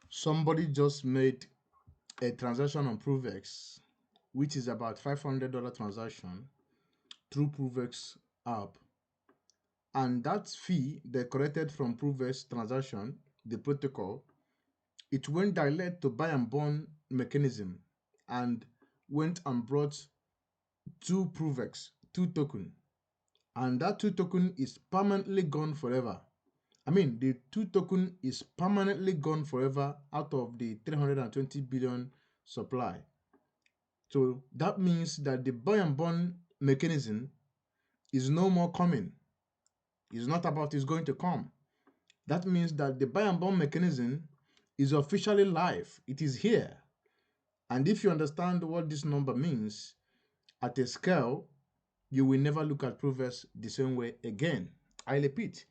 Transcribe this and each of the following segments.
Somebody just made a transaction on ProveX, which is about $500 transaction through ProveX app, and that fee they collected from ProveX transaction, the protocol, it went direct to buy and burn mechanism and went and brought two ProveX, two token, and that two token is permanently gone forever. I mean, the two token is permanently gone forever out of the 320 billion supply. So that means that the buy and burn mechanism is no more coming. It's not about it's going to come. That means that the buy and burn mechanism is officially live. It is here. And if you understand what this number means at a scale, you will never look at ProveX the same way again. I repeat,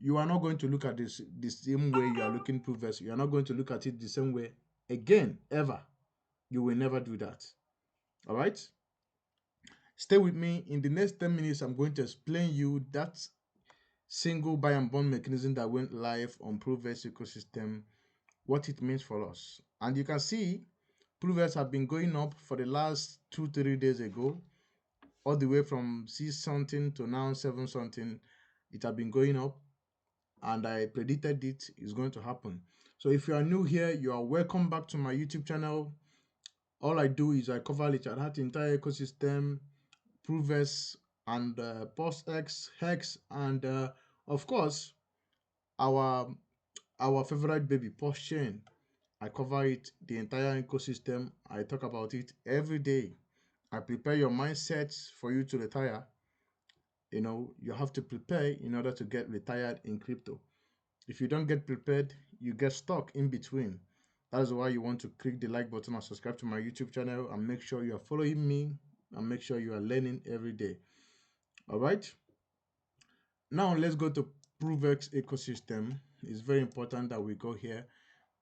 you are not going to look at this the same way you are looking ProveX. You are not going to look at it the same way again, ever. You will never do that. All right? Stay with me. In the next 10 minutes, I'm going to explain you that single buy and burn mechanism that went live on ProveX ecosystem, what it means for us. And you can see ProveX have been going up for the last 2-3 days ago, all the way from 6 something to now 7 something. It has been going up, and I predicted it is going to happen. So if you are new here, you are welcome back to my YouTube channel. All I do is I cover that entire ecosystem, ProveX and PostX, Hex, and of course our favorite baby Post Chain. I cover it, the entire ecosystem. I talk about it every day. I prepare your mindset for you to retire. You know, you have to prepare in order to get retired in crypto. If you don't get prepared, you get stuck in between. That's why you want to click the like button and subscribe to my YouTube channel and make sure you are following me and make sure you are learning every day. All right. Now let's go to ProveX ecosystem. It's very important that we go here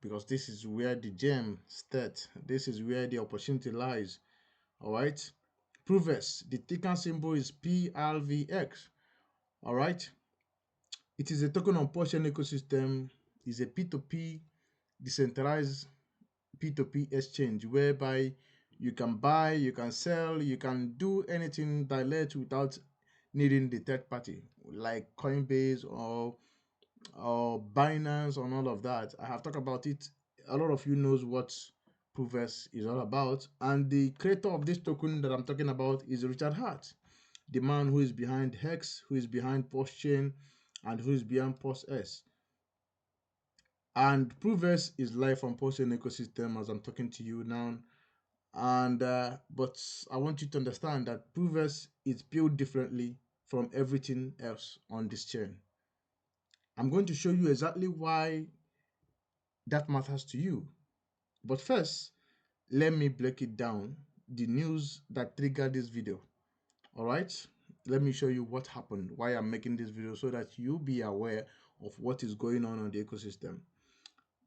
because this is where the gem starts. This is where the opportunity lies. All right. ProveX, the ticker symbol is PRVX. All right. It is a token on Porsche ecosystem. Is a P2P decentralized P2P exchange whereby you can buy, you can sell, you can do anything direct without needing the third party like Coinbase or Binance and all of that. I have talked about it. A lot of you knows what ProveX is all about, and the creator of this token that I'm talking about is Richard Hart, the man who is behind Hex, who is behind Postchain, and who is behind PostS. And ProveX is live on Postchain ecosystem as I'm talking to you now. And but I want you to understand that ProveX is built differently from everything else on this chain. I'm going to show you exactly why that matters to you. But first, let me break it down, the news that triggered this video. All right, let me show you what happened, why I'm making this video, so that you be aware of what is going on the ecosystem.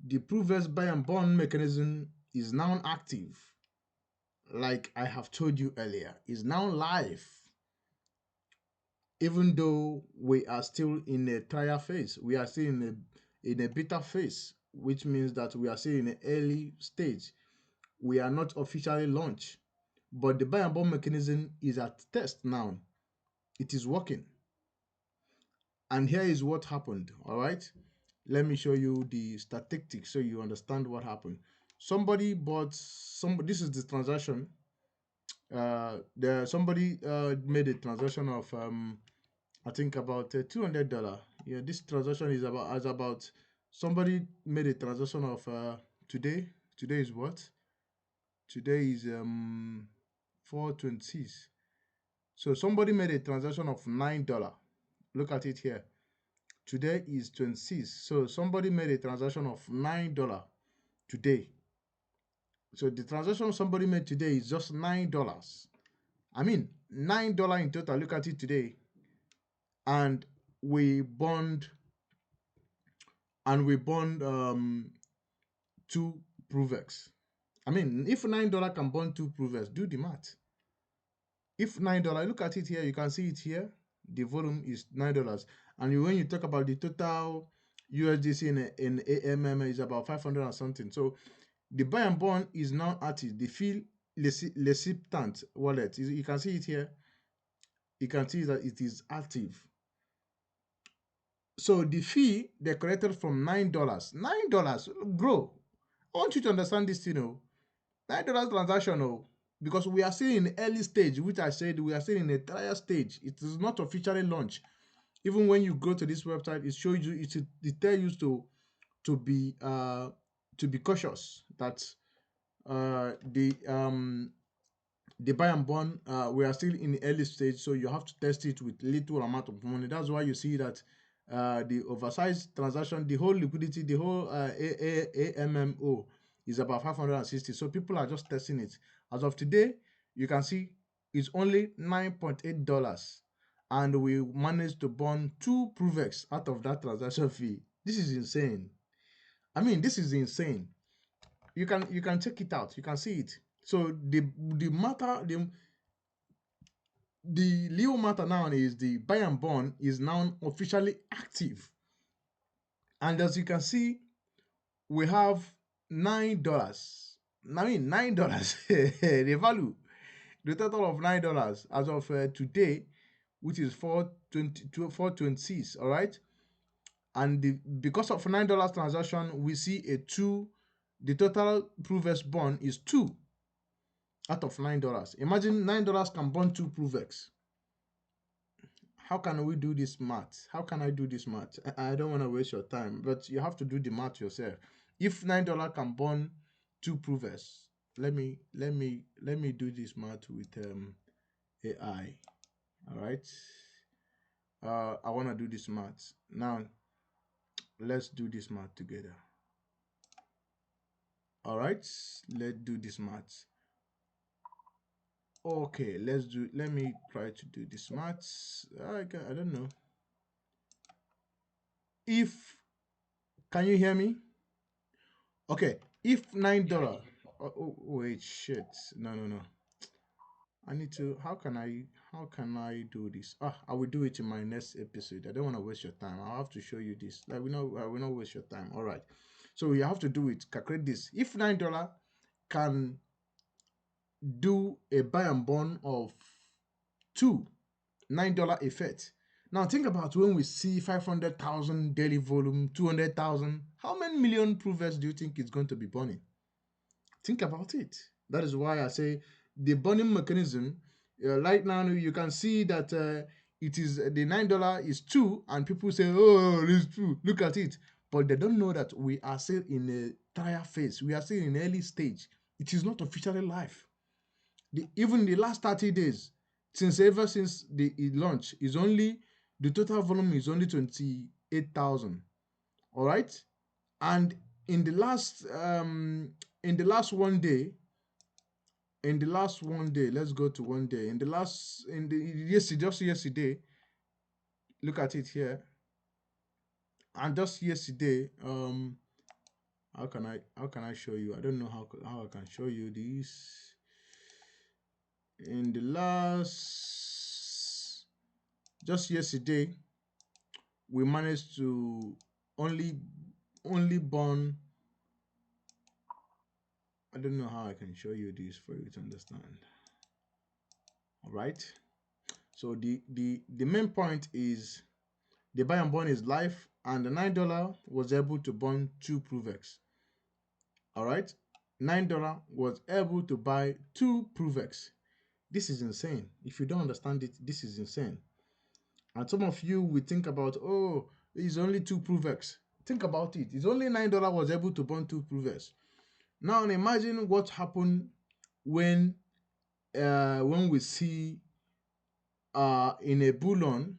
The ProveX buy and burn mechanism is now active, like I have told you earlier, is now live. Even though we are still in a trial phase, we are still in a beta phase, which means that we are still in an early stage. We are not officially launched, but the buy and burn mechanism is at test now. It is working. And here is what happened. All right, let me show you the statistics so you understand what happened. Somebody bought some. This is the transaction. Somebody made a transaction of I think about $200. Yeah, this transaction is about somebody made a transaction of today. Today is what? Today is 4/26. So somebody made a transaction of $9. Look at it here. Today is 26. So somebody made a transaction of $9 today. So the transaction somebody made today is just $9. I mean, $9 in total. Look at it today. And we bond two ProveX. I mean, if $9 can bond two ProveX, do the math. If $9, look at it here, you can see it here. The volume is $9. And when you talk about the total USDC in AMM is about 500 and something. So the buy and burn is now active. The fee recipient wallet, you can see it here. You can see that it is active. So the fee they collected from $9. $9, bro. I want you to understand this, $9 transaction, because we are still in the early stage, which I said we are still in a trial stage. It is not officially launched. Even when you go to this website, it shows you, it tells you to be cautious that the buy and burn, we are still in the early stage, so you have to test it with little amount of money. That's why you see that the oversized transaction, the whole liquidity, the whole AMMO is about 560. So people are just testing it. As of today, you can see it's only $9.8, and we managed to burn 2 PROVEX out of that transaction fee. This is insane. I mean, this is insane. You can check it out. You can see it. So the Leo matter now is the buy and burn is now officially active. And as you can see, we have $9. I mean $9. The value, the total of $9 as of today, which is 426. All right. And because of $9 transaction, we see a two. The total PROVEX burn is two out of $9. Imagine $9 can burn two PROVEX. How can we do this math? How can I do this math? I don't want to waste your time, but you have to do the math yourself. If $9 can burn two PROVEX, let me do this math with AI. All right. I want to do this math now. Let's do this math together. All right. Let's do this math. Okay. Let me try to do this math. I don't know. If Can you hear me? Okay, if $9. Wait, shit. No, no, no. I need to. How can I do this? I will do it in my next episode. I don't want to waste your time. I'll have to show you this. Like we know, I will not waste your time. All right. So you have to do it. Calculate this. If $9 can do a buy and burn of two $9 effect. Now think about when we see 500,000 daily volume, 200,000. How many million PROVEX do you think it's going to be burning? Think about it. That is why I say the burning mechanism. Right now, you can see that it is the $9 is two, and people say, "Oh, it's two. Look at it," but they don't know that we are still in a trial phase. We are still in early stage. It is not officially live. Even the last 30 days, ever since the launch, is only the total volume is only 28,000. All right, and in the last one day, let's go to one day. Just yesterday, look at it here, and just yesterday, how can I show you? I don't know how I can show you this. In the last Just yesterday, we managed to only burn. I don't know how I can show you this for you to understand. All right. So the main point is the buy and burn is live, and the $9 was able to burn two PROVEX. All right. $9 was able to buy two PROVEX. This is insane. If you don't understand it, this is insane. And some of you will think about, oh, it's only two PROVEX. Think about it. It's only $9 was able to burn two PROVEX. Now imagine what happened when we see in a bullion,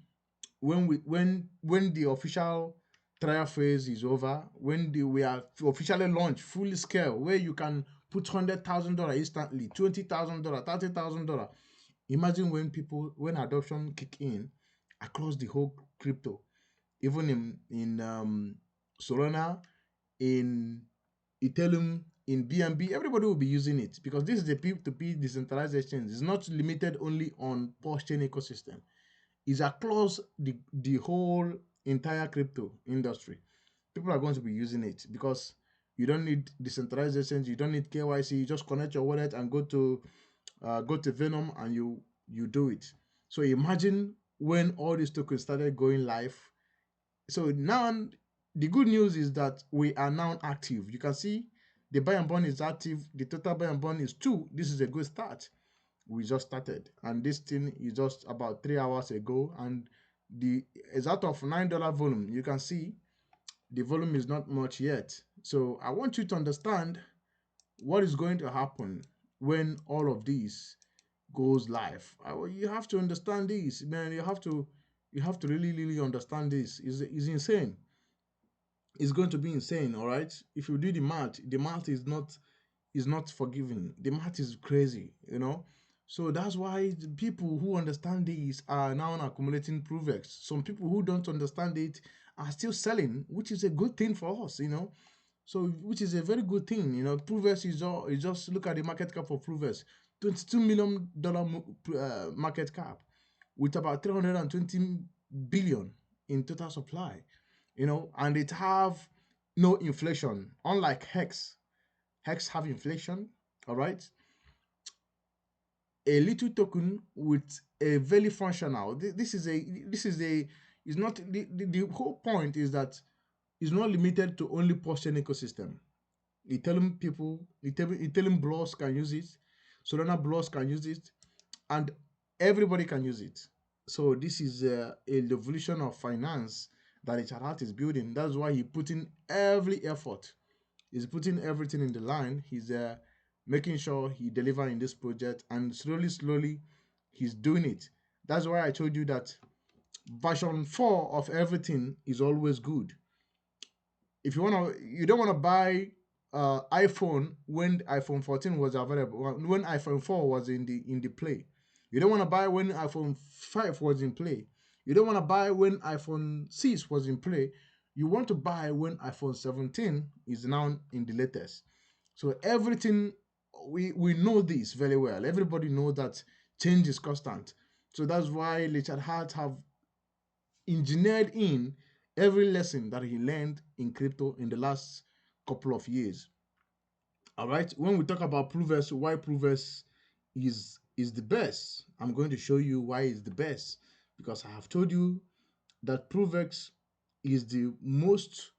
when the official trial phase is over, when we are officially launched full scale, where you can put $100,000 instantly, $20,000, $30,000. Imagine when adoption kick in across the whole crypto, even in Solana, in Ethereum, in BNB, everybody will be using it, because this is a P2P decentralized exchange. It's not limited only on Post chain ecosystem. It's across the whole entire crypto industry. people are going to be using it because you don't need decentralization, you don't need KYC. You just connect your wallet and go to Venom and you do it. So imagine when all these tokens started going live. So now the good news is that we are now active. You can see the buy and burn is active. The total buy and burn is 2. This is a good start. We just started, and this thing is just about 3 hours ago, and the is out of $9 volume. You can see the volume is not much yet. So I want you to understand what is going to happen when all of these goes live. You have to understand this, man. You have to really understand this. Is insane. It's going to be insane. All right. If you do the math is not forgiving. The math is crazy. So that's why the people who understand this are now accumulating ProveX. Some people who don't understand it are still selling, which is a good thing for us. So, which is a very good thing. ProveX is just look at the market cap for ProveX, $22 million market cap, with about 320 billion in total supply. And it have no inflation, unlike Hex. Hex have inflation. All right, a little token with a very functional. This is a is not the whole point is that it's not limited to only Post ecosystem. Ethereum people, Ethereum blocks can use it, Solana blocks can use it, and everybody can use it. So this is a revolution of finance that Richard Hart is building. That's why he put in every effort. He's putting everything in the line. He's making sure he deliver in this project, and slowly, he's doing it. That's why I told you that version 4 of everything is always good. If you don't want to buy iPhone when iPhone 14 was available, when iPhone 4 was in the play. You don't want to buy when iPhone 5 was in play. You don't want to buy when iPhone 6 was in play. You want to buy when iPhone 17 is now in the latest. So everything, we know this very well. Everybody knows that change is constant. So that's why Richard Hart have engineered in every lesson that he learned in crypto in the last couple of years. All right. When we talk about ProveX, why ProveX is the best, I'm going to show you why it's the best, because I have told you that ProveX is the most,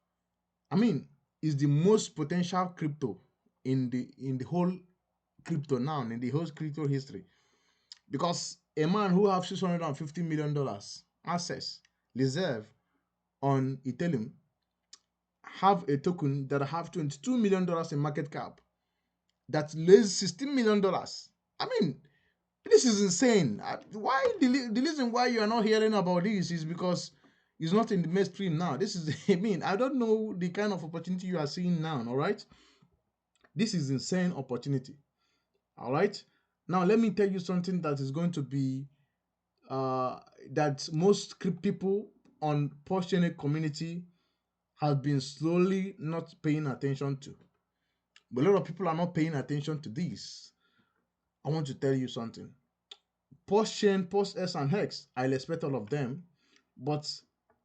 I mean, is the most potential crypto in the whole crypto now, in the whole crypto history, because a man who have $650 million access reserve on Ethereum have a token that have $22 million in market cap that raised $16 million. I mean, this is insane. Why the reason why you are not hearing about this is because it's not in the mainstream now. This is I mean, I don't know the kind of opportunity you are seeing now. All right, this is insane opportunity. All right, now let me tell you something that is going to be uh that most people on post-chain community have been slowly not paying attention to. But a lot of people are not paying attention to this. I want to tell you something. Post-chain, post-S and Hex, I'll expect all of them, but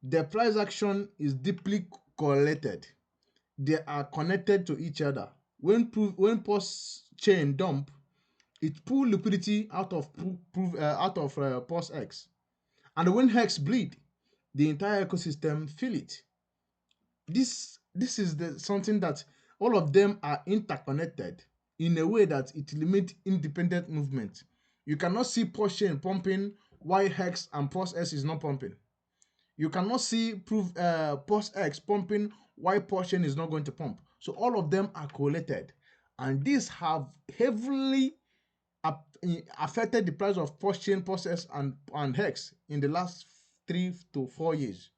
their price action is deeply correlated. They are connected to each other. When post-chain dump, it pull liquidity out of post-X. And when Hex bleed, the entire ecosystem feel it. This is something that all of them are interconnected in a way that it limits independent movement. You cannot see Post chain pumping while Hex and Post S is not pumping. You cannot see Post X pumping while Post chain is not going to pump. So all of them are correlated, and these have heavily affected the price of Post chain, Post S, and Hex in the last 3 to 4 years.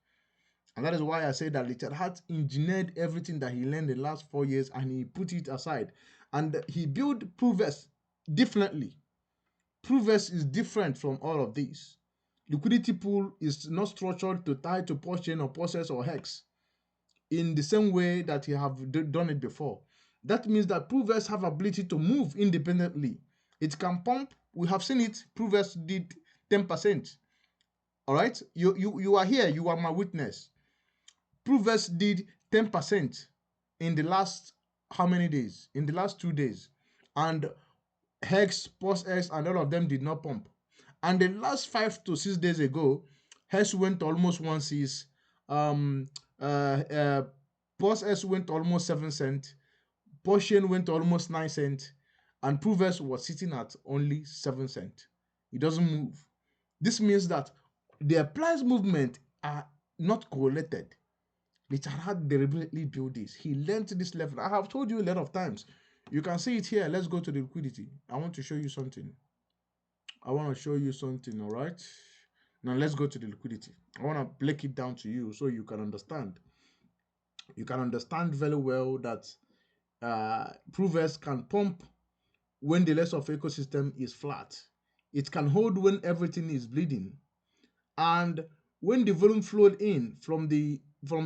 And that is why I say that Richard Hart engineered everything that he learned in the last 4 years, and he put it aside. And he built ProveX differently. ProveX is different from all of these. Liquidity pool is not structured to tie to Post chain or Post or Hex in the same way that he have done it before. That means that ProveX have ability to move independently. It can pump. We have seen it. ProveX did 10%. All right, you are here. You are my witness. ProveX did 10% in the last how many days? In the last 2 days. And Hex, POSX, and all of them did not pump. And the last 5 to 6 days ago, Hex went almost 1 cent. Um, POSX went almost 7 cents. Portion went almost 9 cents. And ProveX was sitting at only 7 cents. It doesn't move. This means that their price movement are not correlated. Richard had deliberately built this. He learned this level. I have told you a lot of times. You can see it here. Let's go to the liquidity. I want to show you something. All right? Now let's go to the liquidity. I want to break it down to you so you can understand. You can understand very well that ProveX can pump when the rest of ecosystem is flat. It can hold when everything is bleeding. And when the volume flowed in from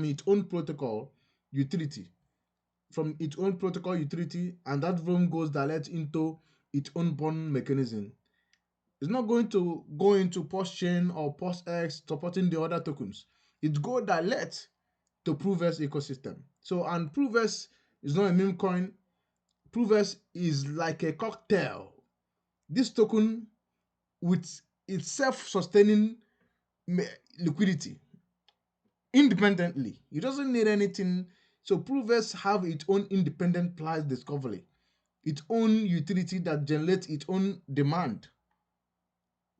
its own protocol utility, and that volume goes direct into its own bond mechanism, it's not going to go into post chain or post X supporting the other tokens. It go direct to ProveX ecosystem. So, and ProveX is not a meme coin. ProveX is like a cocktail. This token with its self-sustaining liquidity independently. It doesn't need anything. So ProveX have its own independent price discovery, its own utility that generates its own demand.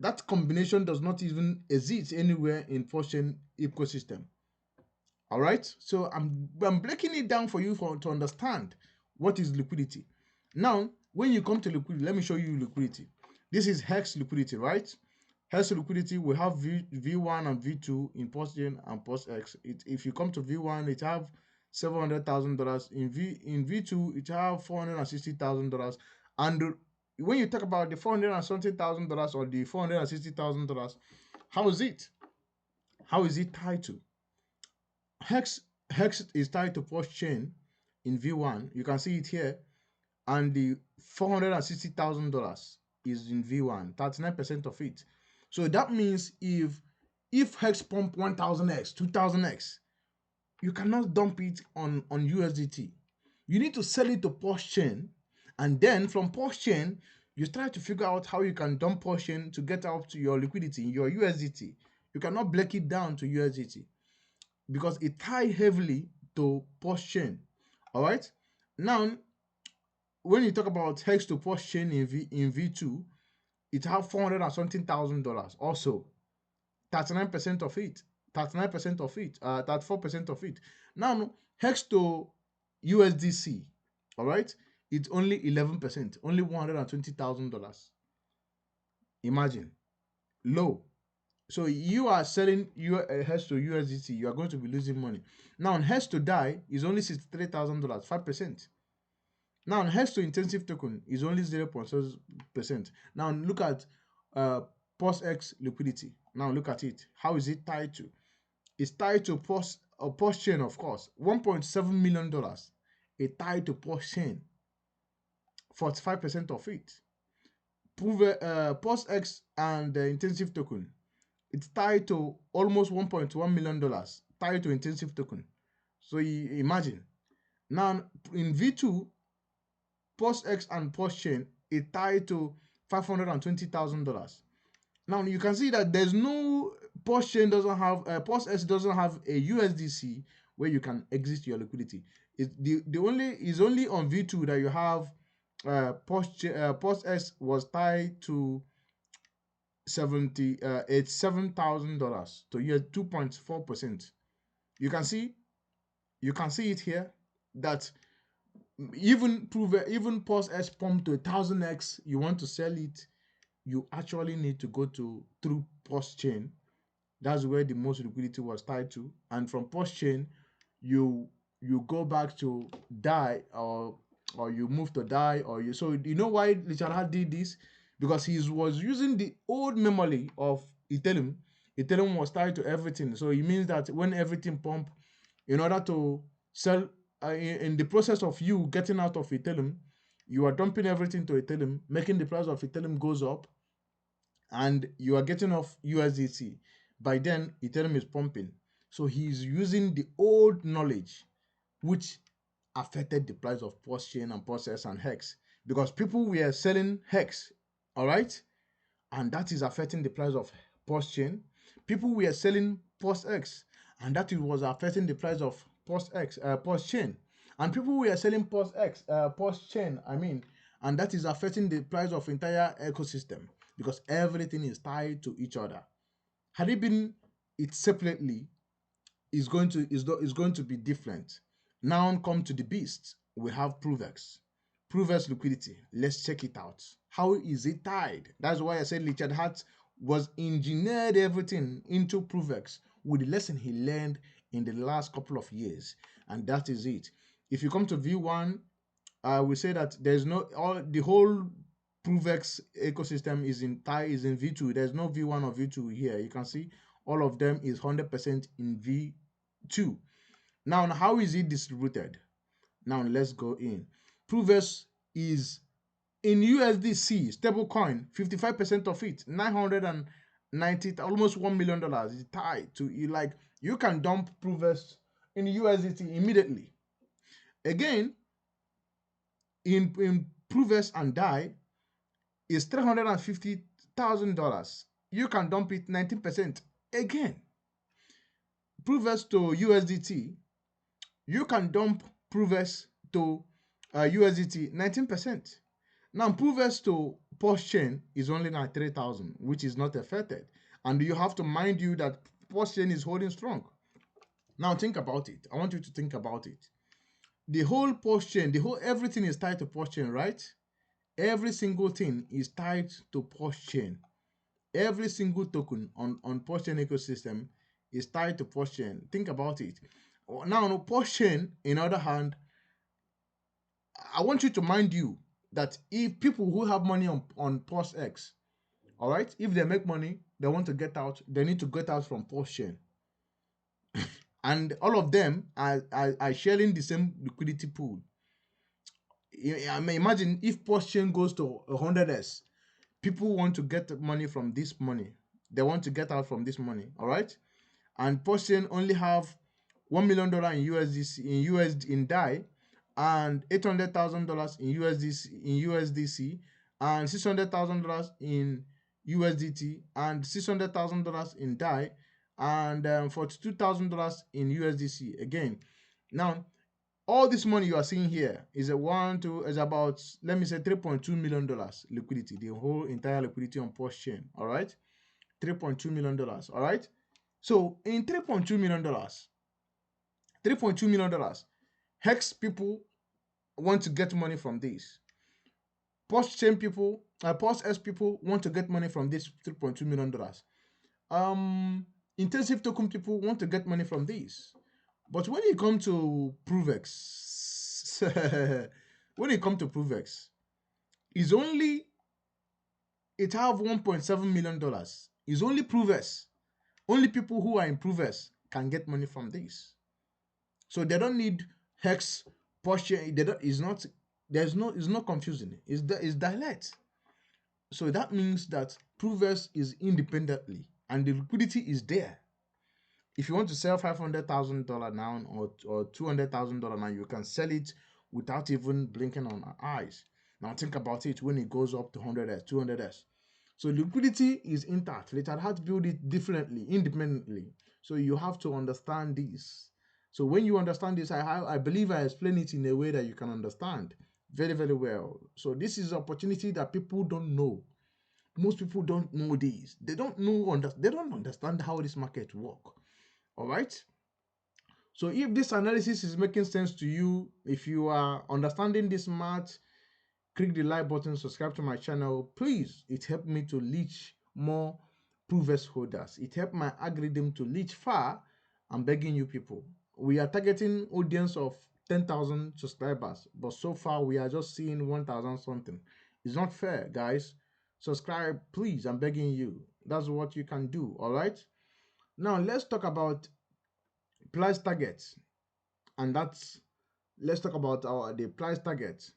That combination does not even exist anywhere in Potion ecosystem. All right, so I'm breaking it down for you to understand what is liquidity. Now, when you come to liquidity, let me show you liquidity. This is Hex liquidity, right? Hex liquidity, we have V1 and V2 in Post-Gen and Post-X. If you come to V1, it have $700,000. In V2, it have $460,000. And when you talk about the $470,000 or the $460,000, how is it? How is it tied to? Hex is tied to post chain in V1. You can see it here, and the $460,000 is in V1. 39% of it. So that means if Hex pump 1000x, 2000x, you cannot dump it on USDT. You need to sell it to post chain, and then from post chain, you try to figure out how you can dump post chain to get up to your liquidity, your USDT. You cannot break it down to USDT because it ties heavily to post chain. All right. Now, when you talk about Hex to post chain in V2, it have 400 and something $1,000 also. 39% of it. 39% of it. 34% of it. Now, Hex to USDC, all right, it's only 11%, only $120,000. Imagine, low. So you are selling your Hex to USDT, you are going to be losing money. Now, on Hex to DAI is only $63,000, 5%. Now, on Hex to intensive token is only 0.6%. Now, look at POSX liquidity. Now, look at it. How is it tied to? It's tied to post chain, of course. $1.7 million. It tied to post chain. 45% of it. POSX and the intensive token. It's tied to almost $1.1 million. Tied to intensive token. So you imagine. Now in V2, POSX and post chain, it tied to $520,000. Now you can see that there's no post chain doesn't have POSX doesn't have a USDC where you can exit your liquidity. It's the only is only on V2 that you have POSX was tied to $77,000 to year 2.4%. You can see it here that even POSX pump to 1000x, you want to sell it, you actually need to go through post chain. That's where the most liquidity was tied to. And from post chain, you go back to DAI or you move to DAI or you. So you know why Richard Hart did this? Because he was using the old memory of Ethereum. Ethereum was tied to everything. So it means that when everything pump, in order to sell, in the process of you getting out of Ethereum, you are dumping everything to Ethereum, making the price of Ethereum goes up, and you are getting off USDC. By then, Ethereum is pumping. So he's using the old knowledge which affected the price of post chain and post X and hex, because people were selling hex, all right, and that is affecting the price of post chain. People were selling post X, and that was affecting the price of post X, post chain. And people were selling post X, post chain, I mean, and that is affecting the price of entire ecosystem, because everything is tied to each other. Had it been it separately, is going to be different. Now come to the beast. We have ProveX. ProveX liquidity. Let's check it out. How is it tied? That's why I said Richard Hart was engineered everything into ProveX with the lesson he learned in the last couple of years, and that is it. If you come to V1, we say that there's no all the whole ProveX ecosystem is in V2. There's no V1 or V2 here. You can see all of them is 100% in V2. Now, how is it distributed? Now let's go in. ProveX is in USDC stablecoin, 55% of it, 990, almost $1 million is tied to you. Like, you can dump ProveX in USDT immediately. Again, in ProveX and DAI is $350,000. You can dump it 19%. Again, ProveX to USDT, you can dump ProveX to USDT 19%. Now, ProveX to post chain is only now 3,000, which is not affected. And you have to mind you that post chain is holding strong. Now, think about it. I want you to think about it. The whole post chain, everything is tied to post chain, right? Every single thing is tied to post chain. Every single token on post chain ecosystem is tied to post chain. Think about it. Now, on post chain, in other hand, I want you to mind you that if people who have money on post X, all right, if they make money, they want to get out, they need to get out from post chain. And all of them are sharing the same liquidity pool. I mean, imagine if post chain goes to 100S, people want to get money from this money. They want to get out from this money, all right? And post chain only have $1 million in USD in DAI, and $800,000 in USDC, and $600,000 in USDT, and $600,000 in DAI, and $42,000 in USDC. Again, now all this money you are seeing here is about, let me say, $3.2 million liquidity, the whole entire liquidity on post chain. All right, $3.2 million. All right. So in $3.2 million, $3.2 million, Hex people want to get money from this. Post chain people, post S people want to get money from this $3.2 million. Intensive token people want to get money from this. But when it comes to ProveX, when it comes to ProveX, it have $1.7 million. It's only ProveX. Only people who are in ProveX can get money from this. So they don't need Hex, posture. It's not confusing. It's direct. So that means that ProveX is independently and the liquidity is there. If you want to sell $500,000 now or $200,000 now, you can sell it without even blinking on our eyes. Now think about it when it goes up to 100s, 200s. So liquidity is intact. Richard Hart built it differently, independently. So you have to understand this. So when you understand this, I believe I explain it in a way that you can understand very, very well. So this is an opportunity that people don't know. Most people don't know this. They don't understand how this market works. All right. So if this analysis is making sense to you, if you are understanding this math, click the like button, subscribe to my channel. Please, it helped me to reach more ProveX holders. It helped my algorithm to reach far. I'm begging you people. We are targeting audience of 10,000 subscribers, but so far we are just seeing 1,000 something. It's not fair, guys. Subscribe, please. I'm begging you. That's what you can do. All right. Now let's talk about price targets, and let's talk about the price targets.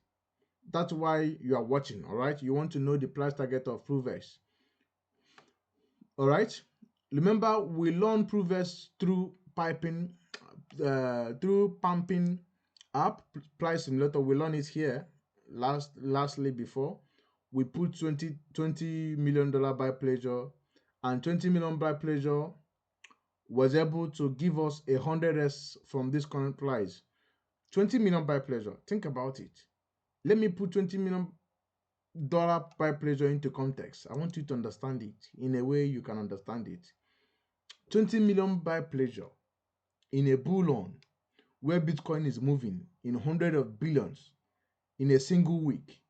That's why you are watching. All right, you want to know the price target of ProveX. All right, remember we learned ProveX through pumping app price simulator, we learn it here. Lastly, before we put $20 million buy pleasure, and 20 million buy pleasure was able to give us 100x from this current price. 20 million buy pleasure. Think about it. Let me put $20 buy pleasure into context. I want you to understand it in a way you can understand it. 20 million buy pleasure in a bull run where Bitcoin is moving in hundreds of billions in a single week.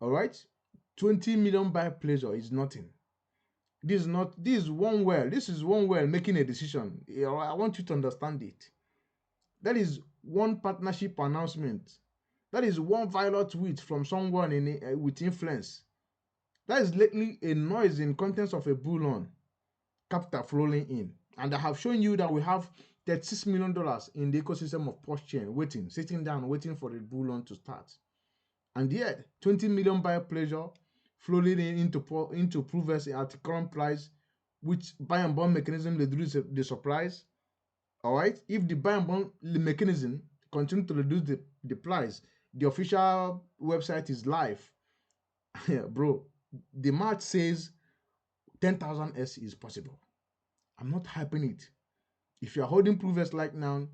All right, 20 million buy pleasure is nothing. This is one whale. This is one whale making a decision. I want you to understand it. That is one partnership announcement. That is one viral tweet from someone with influence. That is lately a noise in contents of a bull run capital flowing in. And I have shown you that we have $36 million in the ecosystem of Post Chain waiting, sitting down, waiting for the bull run to start. And yet, 20 million buy pleasure flowing into ProveX at current price, which buy and burn mechanism reduce the supplies. All right, if the buy and burn mechanism continue to reduce the price, the official website is live. Bro, the math says 10,000s is possible. I'm not hyping it. If you are holding ProveX like now,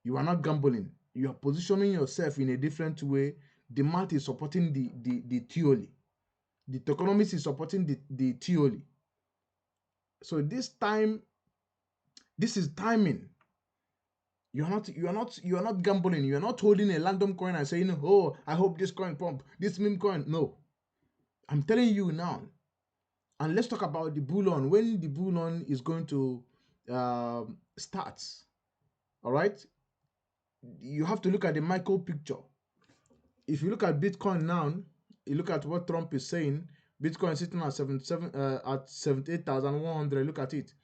you are not gambling. You are positioning yourself in a different way. The math is supporting the theory. The tokenomics is supporting the theory. So this is timing. You are not gambling. You are not holding a random coin and saying, "Oh, I hope this coin pump, this meme coin." No, I'm telling you now. And let's talk about the bull run. When the bull run is going to start, all right, you have to look at the micro picture. If you look at Bitcoin now, you look at what Trump is saying. Bitcoin is sitting at 78,100. Look at it.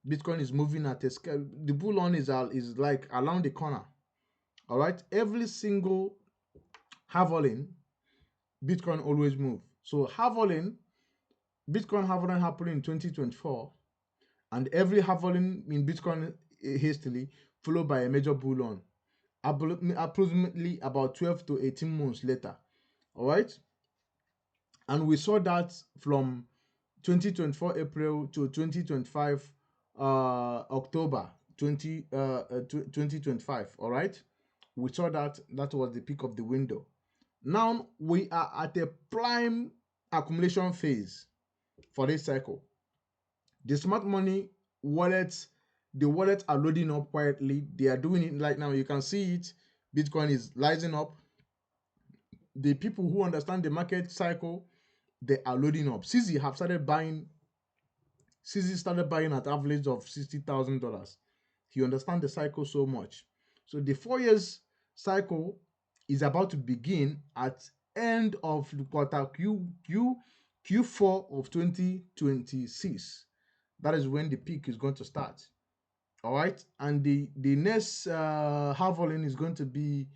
Bitcoin is moving at a scale. The bull run is like around the corner. All right. Every single halving, Bitcoin always move. So Bitcoin halving happened in 2024, and every halving in Bitcoin hastily followed by a major bull run, approximately about 12 to 18 months later. All right. And we saw that from 2024 April to 2025 October 2025. All right, we saw that was the peak of the window. Now we are at a prime accumulation phase for this cycle. The smart money wallets, the wallets are loading up quietly. They are doing it right now. You can see it. Bitcoin is rising up. The people who understand the market cycle, they are loading up. CZ have started buying. CZ started buying at average of $60,000. He understands the cycle so much. So the 4 years cycle is about to begin at end of the quarter Q4 of 2026. That is when the peak is going to start. All right, and the next halving is going to be,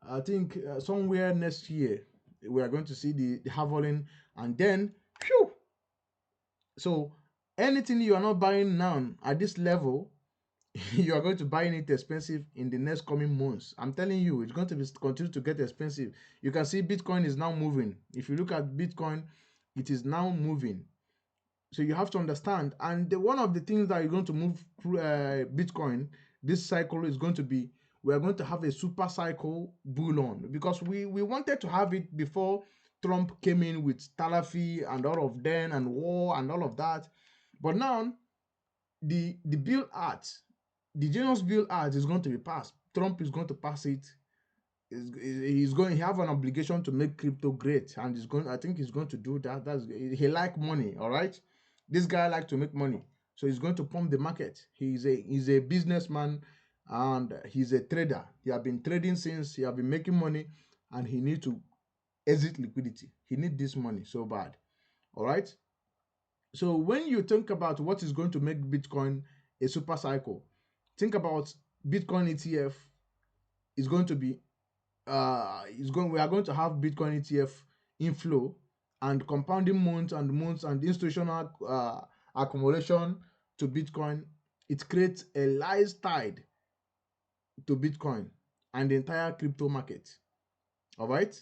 I think, somewhere next year. We are going to see the halving, and then, phew. So anything you are not buying now at this level, you are going to buy it expensive in the next coming months. I'm telling you, it's going to continue to get expensive. You can see Bitcoin is now moving. If you look at Bitcoin, it is now moving. So you have to understand. And one of the things that is going to move Bitcoin this cycle is going to be, we are going to have a super cycle bull run, because we wanted to have it before Trump came in with tariff and all of them and war and all of that. But now the bill art, the Genius bill art is going to be passed. Trump is going to pass it. He's going to have an obligation to make crypto great, and he's going. I think he's going to do that. He like money, all right. This guy like to make money, so he's going to pump the market. He's a businessman, and he's a trader. He have been trading since he have been making money, and he need to exit liquidity. He need this money so bad, all right. So when you think about what is going to make Bitcoin a super cycle, think about Bitcoin ETF is going to be we are going to have Bitcoin ETF inflow and compounding months and institutional accumulation to Bitcoin. It creates a rise tide to Bitcoin, and the entire crypto market. All right.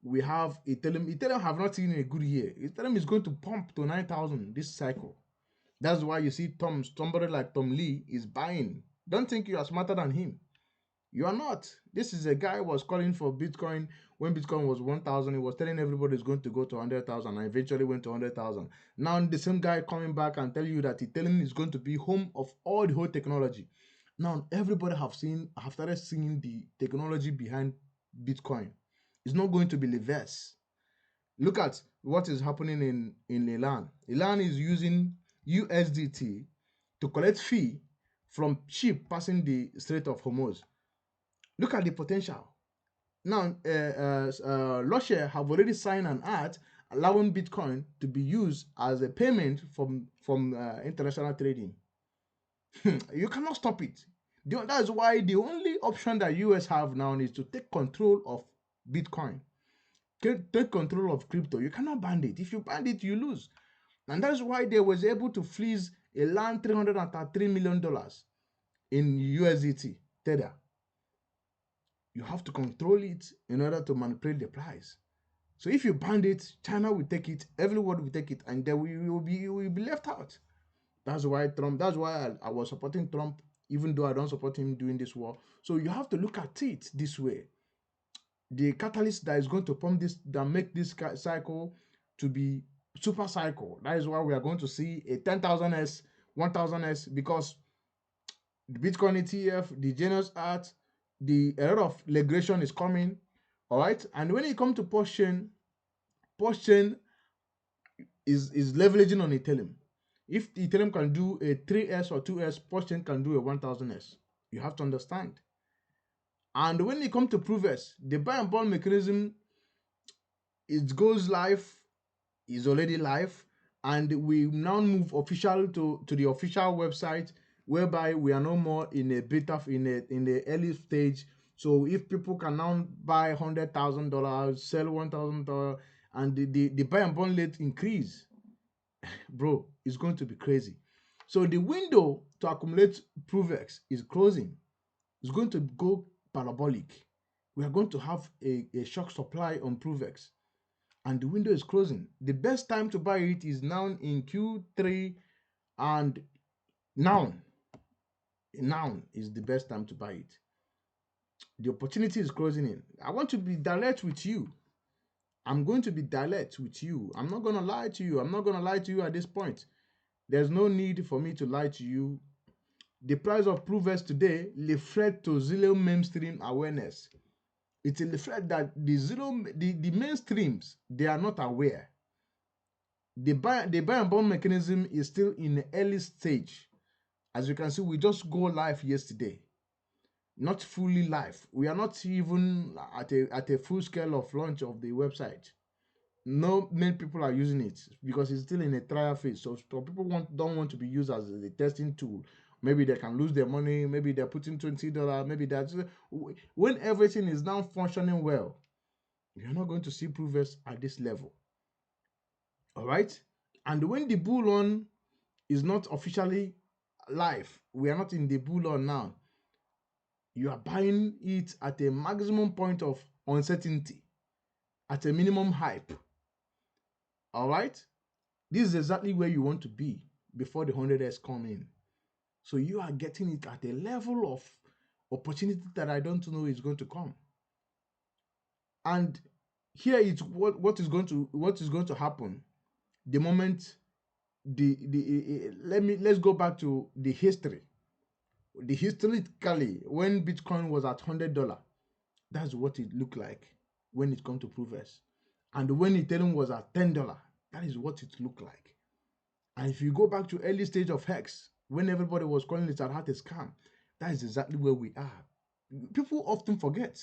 We have Ethereum. Ethereum have not seen a good year. Ethereum is going to pump to 9,000 this cycle. That's why you see somebody like Tom Lee is buying. Don't think you are smarter than him. You are not. This is a guy who was calling for Bitcoin when Bitcoin was 1,000. He was telling everybody it's going to go to 100,000 and eventually went to 100,000. Now the same guy coming back and telling you that Ethereum is going to be home of all the whole technology. Now everybody have started seeing the technology behind Bitcoin. It's not going to be reverse. Look at what is happening in Iran. Iran is using USDT to collect fee from ship passing the Strait of Hormuz. Look at the potential. Now, Russia have already signed an act allowing Bitcoin to be used as a payment from international trading. You cannot stop it. That's why the only option that US have now is to take control of Bitcoin, take control of crypto. You cannot ban it. If you ban it, you lose. And that's why they was able to freeze a land $333 million in USDT Tether. You have to control it in order to manipulate the price. So if you ban it, China will take it, everyone will take it, and then we will be left out. That's why Trump. That's why I was supporting Trump, even though I don't support him doing this war. So you have to look at it this way. The catalyst that is going to pump this, that make this cycle to be super cycle. That is why we are going to see a 10,000s, 1,000s, because the Bitcoin ETF, the Genius Art, a lot of regulation is coming. All right, and when it comes to post-chain is leveraging on Ethereum. If Ethereum can do a 3s or 2s, post-chain can do a 1,000s. You have to understand. And when it comes to PROVEX, the buy and burn mechanism, it goes live, is already live, and we now move official to the official website, whereby we are no more in a beta, in the early stage. So if people can now buy $100,000, sell $1,000, and the buy and burn rate increase, bro, it's going to be crazy. So the window to accumulate ProveX is closing. It's going to go parabolic. We are going to have a shock supply on ProveX, and the window is closing. The best time to buy it is now in Q3, and now is the best time to buy it. The opportunity is closing in. I want to be direct with you. I'm going to be direct with you. I'm not going to lie to you. I'm not going to lie to you at this point. There's no need for me to lie to you. The price of ProveX today reflects to zero mainstream awareness. It reflects that the mainstreams, they are not aware. The buy and burn mechanism is still in the early stage. As you can see, we just go live yesterday. Not fully live. We are not even at a full scale of launch of the website. No many people are using it because it's still in a trial phase. So people don't want to be used as a testing tool. Maybe they can lose their money. Maybe they're putting $20. Maybe that's when everything is now functioning well. You're not going to see ProveX at this level. All right. And when the bull run is not officially live, we are not in the bull run now. You are buying it at a maximum point of uncertainty, at a minimum hype. All right. This is exactly where you want to be before the 100s come in. So you are getting it at a level of opportunity that I don't know is going to come. And here it's what is going to happen the moment let's go back to the history. The historically, when Bitcoin was at $100, that's what it looked like when it comes to ProveX. And when Ethereum was at $10, that is what it looked like. And if you go back to early stage of Hex, when everybody was calling it a scam, that is exactly where we are. People often forget.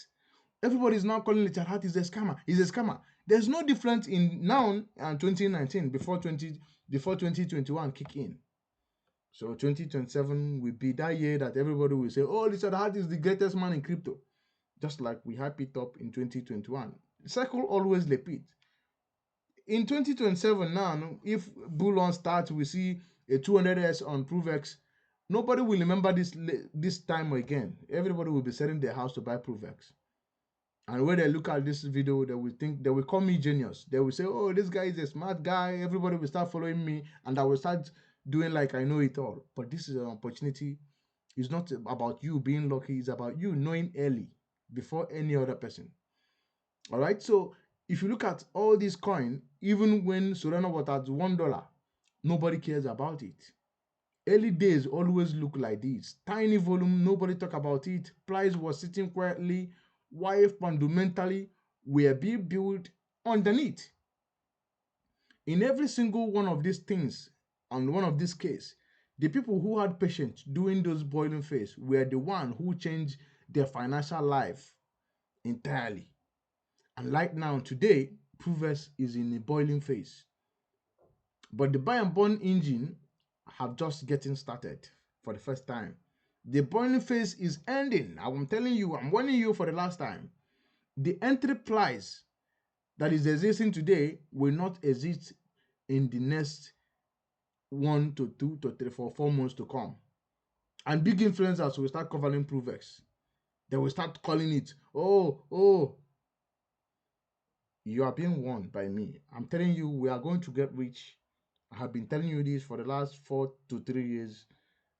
Everybody is now calling it is a scammer. Is a scammer. There's no difference in now and 2019 before 2021 kick in. So 2027 will be that year that everybody will say, oh, Richard Hart is the greatest man in crypto. Just like we hype it up in 2021. The cycle always repeats. In 2027 now, if bull run starts, we see a 200s on ProveX, Nobody will remember this time again. Everybody will be selling their house to buy ProveX. And when they look at this video, they will call me genius. They will say, "Oh, this guy is a smart guy. Everybody will start following me, and I will start doing like I know it all." But this is an opportunity. It's not about you being lucky. It's about you knowing early before any other person. All right. So if you look at all these coins, even when Solana was at $1, nobody cares about it. Early days always look like this. Tiny volume, nobody talk about it. Price was sitting quietly, while fundamentally were being built underneath. In every single one of these things, and one of these cases, the people who had patience during those boiling phase were the one who changed their financial life entirely. And right now, today, ProveX is in a boiling phase. But the buy and burn engine have just getting started for the first time. The boiling phase is ending. I'm telling you, I'm warning you for the last time. The entry price that is existing today will not exist in the next 1 to 2 to 3 4 months to come. And big influencers will start covering ProveX. They will start calling it, oh, you are being warned by me. I'm telling you, we are going to get rich. I have been telling you this for the last 4 to 3 years.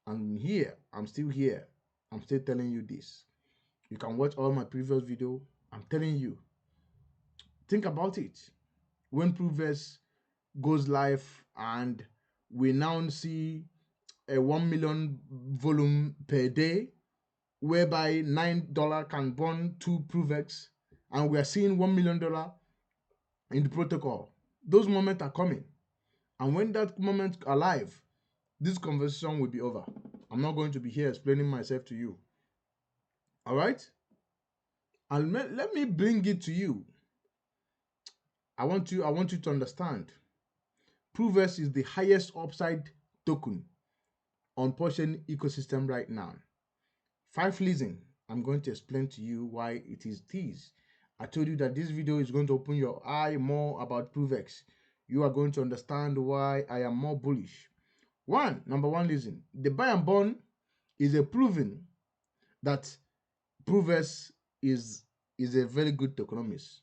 I'm here. I'm still here. I'm still telling you this. You can watch all my previous video. I'm telling you. Think about it. When ProveX goes live and we now see a 1 million volume per day, whereby $9 can burn 2 ProveX, and we are seeing $1 million in the protocol. Those moments are coming. And when that moment alive, this conversation will be over. I'm not going to be here explaining myself to you. All right? And let me bring it to you. I want you to understand. ProveX is the highest upside token on Portion ecosystem right now. 5 reasons I'm going to explain to you why it is this. I told you that this video is going to open your eye more about ProveX. You are going to understand why I am more bullish. Number one reason, the buy and burn is a proven that ProveX is a very good tokenomics.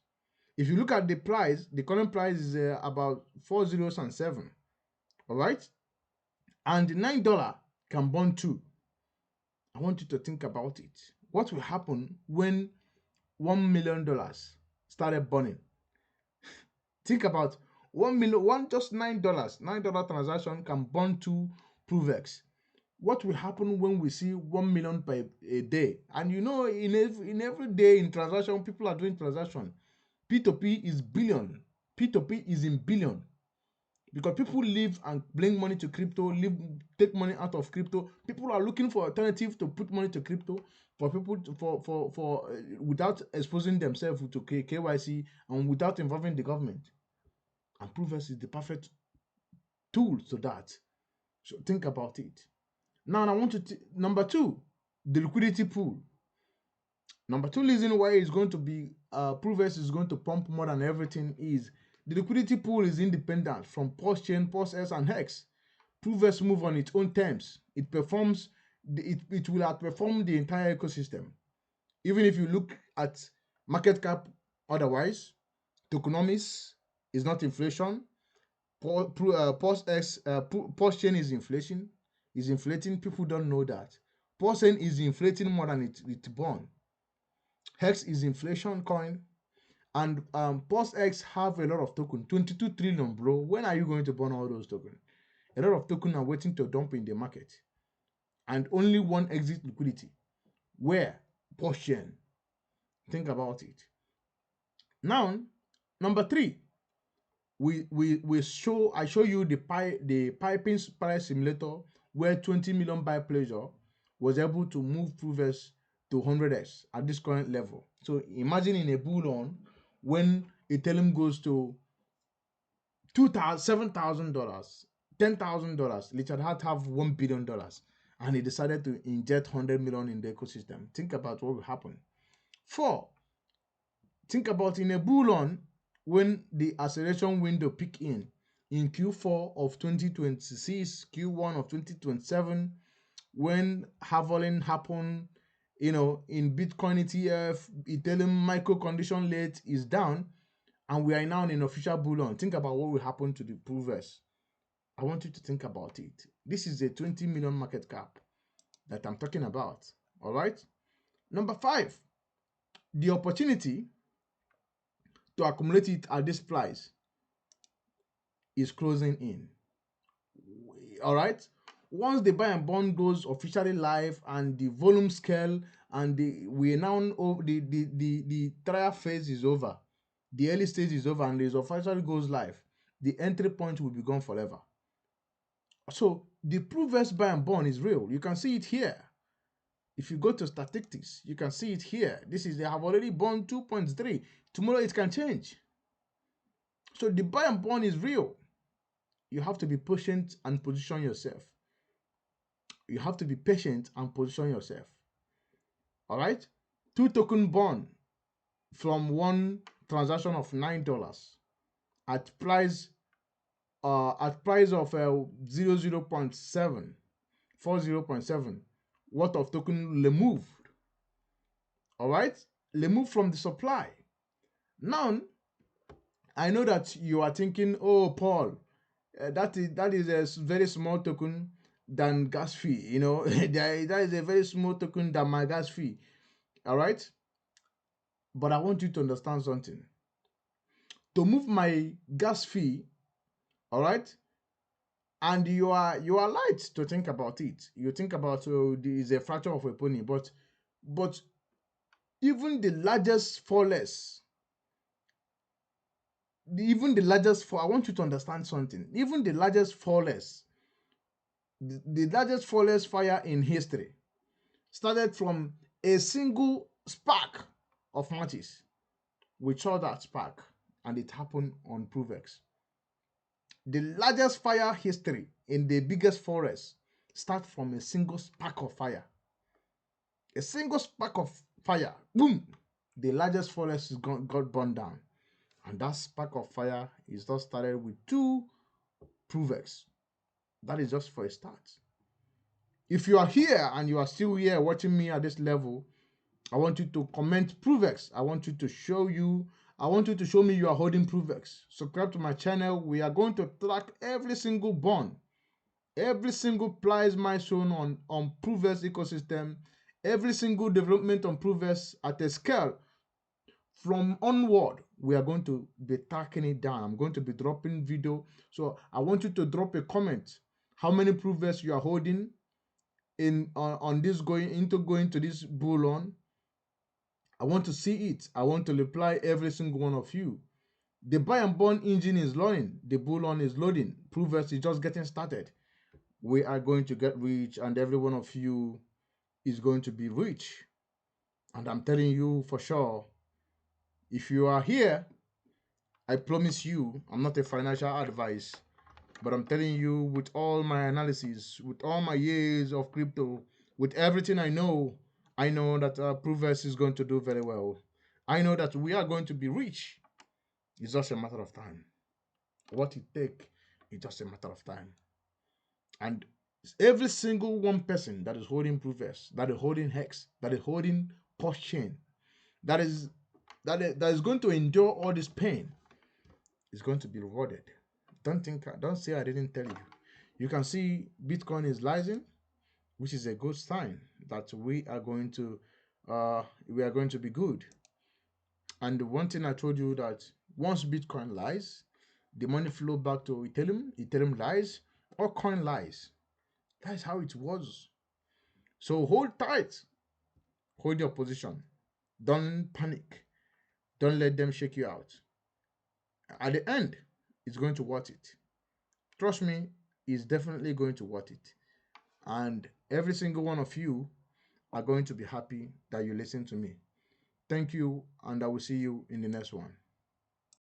If you look at the price, the current price is about 4 zeros and 7. All right? And $9 can burn 2. I want you to think about it. What will happen when $1 million started burning? Think about 1 million, just $9. $9 transaction can burn 2 ProveX. What will happen when we see 1 million per a day? And you know, in every day in transaction, people are doing transaction. P2P is billion. P2P is in billion. Because people live and bring money to crypto, take money out of crypto. People are looking for alternative to put money to crypto for people without exposing themselves to KYC and without involving the government. And ProveX is the perfect tool to that. So think about it. Now I want to number 2, the liquidity pool. Number 2 reason why it's going to be ProveX is going to pump more than everything is the liquidity pool is independent from POS-Chain, POS-X, and HEX. ProveX move on its own terms. It performs, it will outperform the entire ecosystem. Even if you look at market cap otherwise, tokenomics is not inflation. POS-X, POS-Chain is inflating. People don't know that. POS-Chain is inflating more than it born. HEX is inflation coin. And POS-X have a lot of tokens, 22 trillion, bro. When are you going to burn all those tokens? A lot of tokens are waiting to dump in the market. And only one exit liquidity. Where? POS-Chain. Think about it. Now, number 3, I show you the piping price simulator where 20 million buy pleasure was able to move ProveX to 100x at this current level. So imagine in a bull run when Ethereum goes to $7,000, $10,000, Richard had to have $1 billion, and he decided to inject 100 million in the ecosystem. Think about what will happen. 4, think about in a bull run when the acceleration window peak in Q4 of 2026, Q1 of 2027, when halving happened, in Bitcoin ETF, Ethereum micro condition rate is down, and we are now in an official bull run. Think about what will happen to the PROVEX. I want you to think about it. This is a 20 million market cap that I'm talking about. All right. Number 5, the opportunity to accumulate it at this price is closing in. All right. Once the buy and bond goes officially live and the volume scale and we now the trial phase is over, the early stage is over, and it officially goes live, the entry point will be gone forever. So the ProveX buy and bond is real. You can see it here. If you go to statistics, you can see it here. They have already bond 2.3. Tomorrow it can change. So the buy and bond is real. You have to be patient and position yourself. You have to be patient and position yourself. All right. 2 token bond from one transaction of $9 at price of 0.7 worth of token removed. All right, removed from the supply. Now, I know that you are thinking, oh, Paul, that is a very small token than gas fee. That is a very small token than my gas fee. All right, but I want you to understand something. To move my gas fee, all right, and you are light to think about it. You think about there is a fraction of a penny, but even the largest fallers, I want you to understand something. Even the largest fallers, the largest fallers fire in history started from a single spark of matches. We saw that spark, and it happened on ProveX. The largest fire history in the biggest forest start from a single spark of fire. A single spark of fire, boom, the largest forest got burned down. And that spark of fire is just started with 2 ProveX. That is just for a start. If you are here and you are still here watching me at this level, I want you to comment ProveX. I want you to show me you are holding ProveX. Subscribe to my channel. We are going to track every single bond, every single price milestone on ProveX ecosystem, every single development on ProveX at a scale. From onward, we are going to be tracking it down. I'm going to be dropping video. So I want you to drop a comment. How many ProveX you are holding on this going to this bull run? I want to see it. I want to reply every single one of you. The buy and bond engine is loading. The bull run is loading. ProveX is just getting started. We are going to get rich, and every one of you is going to be rich. And I'm telling you for sure, if you are here, I promise you, I'm not a financial advice, but I'm telling you with all my analysis, with all my years of crypto, with everything I know that ProveX is going to do very well. I know that we are going to be rich. It's just a matter of time. What it takes is just a matter of time. And every single one person that is holding ProveX, that is holding Hex, that is holding Post Chain, that is going to endure all this pain is going to be rewarded. Don't say I didn't tell you. You can see Bitcoin is rising, which is a good sign that we are going to be good. And one thing I told you, that once Bitcoin lies, the money flow back to Ethereum lies, or coin lies. That's how it was. So hold tight. Hold your position. Don't panic. Don't let them shake you out. At the end, it's going to worth it. Trust me, it's definitely going to worth it. And every single one of you are going to be happy that you listen to me. Thank you, and I will see you in the next one.